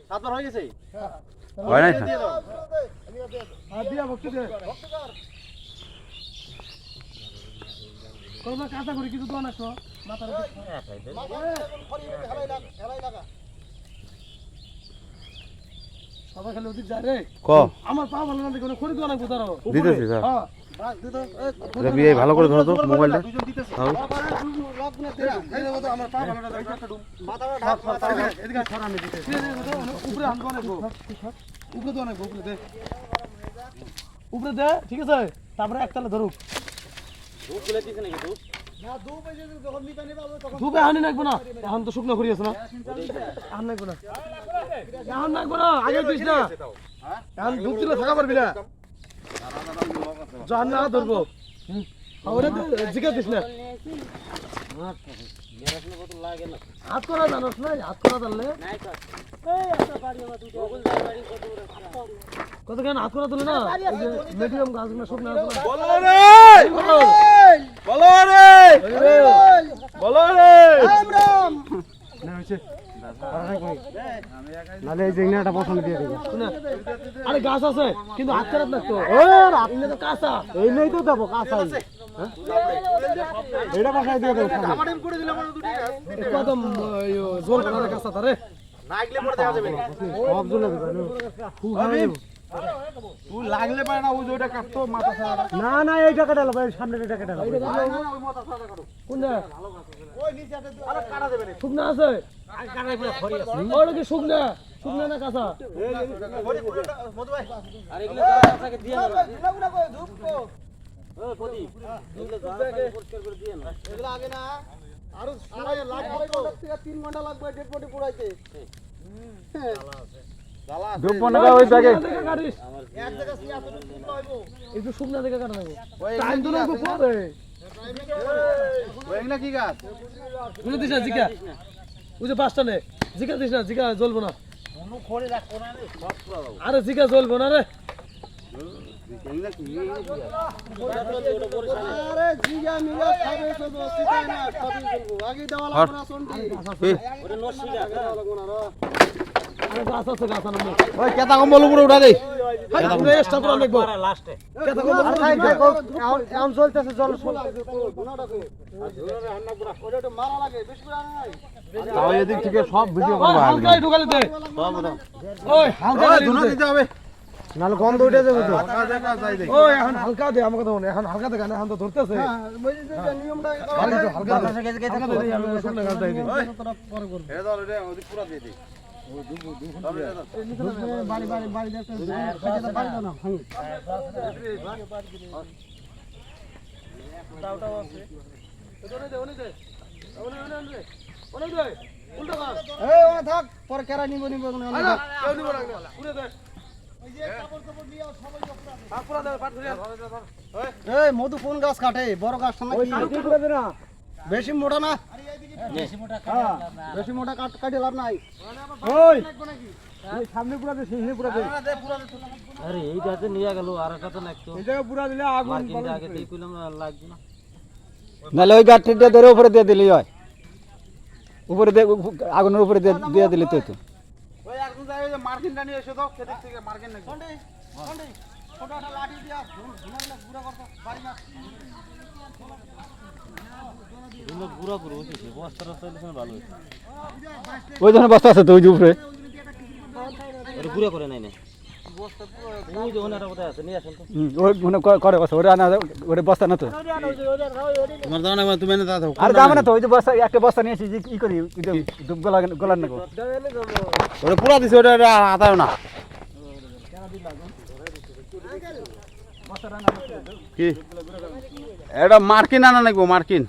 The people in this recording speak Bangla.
সাতবার হয়ে গেছে হয় নাই দিয়া ভক্তি দে কোন কাঁচা করে কিছু দোয়া নাকো মাথার সবাই খালি ওদিক যায় রে ক আমার পা ভালো না দেখো খড়ি দোয়া নাকো তারা দিতেছি স্যার হ্যাঁ রবি এই ভালো করে ধরো তো মোবাইলটা হ্যাঁ আমার পা ভালো না দেখো একটা ডুম মাথাটা ঢাক এদিকে ছড়া আমি দিতে উপরে হাত দোয়া নাকো উপরে দোয়া নাকো উপরে দে ঠিক আছে তারপরে একতলা ধরুক ধূপ গুলো দিছে নাকি ধূপ ধুবে হানি নাকবো না এখন তো শুকনো করি আছে না এখন নাকবো না এখন নাকবো না আগে দিস না এখন ধূপ দিলে থাকা পারবি না জান না ধরবো ওরে জিগা দিস না মেরাজনে কত লাগে না হাত করা জানোস না হাত করা জানলে নাই স্যার এই একটা বাড়ি আমার দুটো ওগুল দার বাড়ি কত বড় কত কেন হাত করা তুলে না মিডিয়াম গাছ না শুকনো আছে না বলো রে বলো রে বলো রে না হইছে নালে এই জিংনাটা পছন্দ দিয়ে দেব শুনে আরে গাছ আছে কিন্তু হাত খারাপ না তো ও আপনি তো কাঁচা এই নেই তো দেব কাঁচা এটা বাসায় দিয়ে দেব আমাদের করে দিলাম আমরা দুটো গাছ কদম জোর করে কাঁচা তারে নাইগলে পড়ে দেখা যাবে সব জলে দেব তুই লাগলে পারে না ওই ওইটা কাটতো মাথা ছাড়া না না এই টাকাটা লাভ সামনে এই টাকাটা লাভ ওই মাথা ছাড়া কাটো কোনটা ওই নিচে আরে কাটা দেবে না শুকনা আছে আর কাটাই পুরো খড়ি আছে ওটা কি শুকনা শুকনা না কাঁচা খড়ি পুরোটা মধু ভাই আর এগুলো আপনাকে দিয়ে না এগুলো কই ধূপ কো ও প্রদীপ এগুলো জায়গা পরিষ্কার করে দিয়ে না এগুলো আগে না আর সময় লাগবে তো 3 ঘন্টা লাগবে ডেড বডি পুরাইতে ধূপ বনাবা ওই ব্যাগে কাটিস এক জায়গা সিয়া তো হইবো একটু শুকনা দেখে কাটা দেবো টাইম তো লাগবে পরে ওইগুলা কি গাছ বুঝে দিস না জিকা ওই যে পাঁচটা নে জিকা দিস না জিকা জ্বলবো না কোনো খড়ি রাখো না রে সব পুরা দাও আরে জিকা জ্বলবো না রে এগুলা কি আরে জিগা মিগা খাবে শুধু সিটাই না সবই বলবো আগে দেওয়া লাগবে না শুনতি ওরে নসিগা দেওয়া লাগবে না আরে গাছ আছে গাছ আনবো ওই কেতা কম্বল উপরে উঠা দে পুরো এক্সট্রা পুরো দেখবো লাস্টে কেতা কম এখন চলতেছে জল ওটা মারা লাগে বেশি করে নাই তাও এদিক থেকে সব ভিডিও করব হালকা ঢুকালে দে ওই হালকা ধুনো দিতে হবে নালে গন্ধ উঠে যাবে তো দেখা যাই দে ওই এখন হালকা দে আমাকে দাও এখন হালকা দে এখন তো ধরতেছে ওই যে নিয়মটা ভালো তো হালকা দে হালকা দে আমি শুকনো গাছ দেই দিই পরে করব এ ধর রে ওদিক পুরো দিয়ে দে বাড়ি বাড়ি বাড়ি দেখতে সেটা বাড়ি দাও না ভাঙি দাওটাও আছে ওনে দে ওনে দে ওনে ওনে ওনে ওনে দে উল্টা কর এই ও থাক পরে কেরা নিব নিব না আরে কেউ নিব না পুরো দে ওই যে কাপড় কাপড় নিয়ে সবাই পুরো দে পাট ধরে এই মধু কোন গাছ কাটে বড় গাছ না ওই কাটি পুরো দে না বেশি মোটা না বেশি মোটা কাট কাটে লাভ নাই ওই এই সামনে পুরো দে সেই পুরো দে আরে এইটাতে নিয়ে গেল আর একটা তো নাকতো এই জায়গা পুরো দিলে আগুন মার্কিনটা আগে দেই কইলাম লাগবে না নালে ওই গাঠটা ধরে উপরে দিয়ে দিলি হয় উপরে দে আগুনের উপরে দিয়ে দিলি তো তো ওই একজন যায় ওই যে মার্কিনটা নিয়ে এসে দাও সেদিক থেকে মার্কিন নাকি কোনটি কোনটি ছোটটা লাঠি দিয়া ধুনাগুলো গুড়া করতে বাড়ি না ধুনা গুড়া করে হইছে বস্তাটা চলছে না ভালো হইছে ওই ধরনের বস্তা আছে তো ওই যে উপরে ওরে গুড়া করে নাই না বস্তা পুরো ওই যে ওনাটা কোথায় আছে নিয়ে আসেন তো ওই মনে করে বস্তা ওটা না ওটা বস্তা না তো তোমার দাও না তুমি না দাও আর দাম না তো ওই যে বস্তা একটা বস্তা নিয়েছি যে কি করি দুপ গলার না ওটা পুরা দিছে ওটা আতাও না কি এটা মার্কিন আনা নাকবো মার্কিন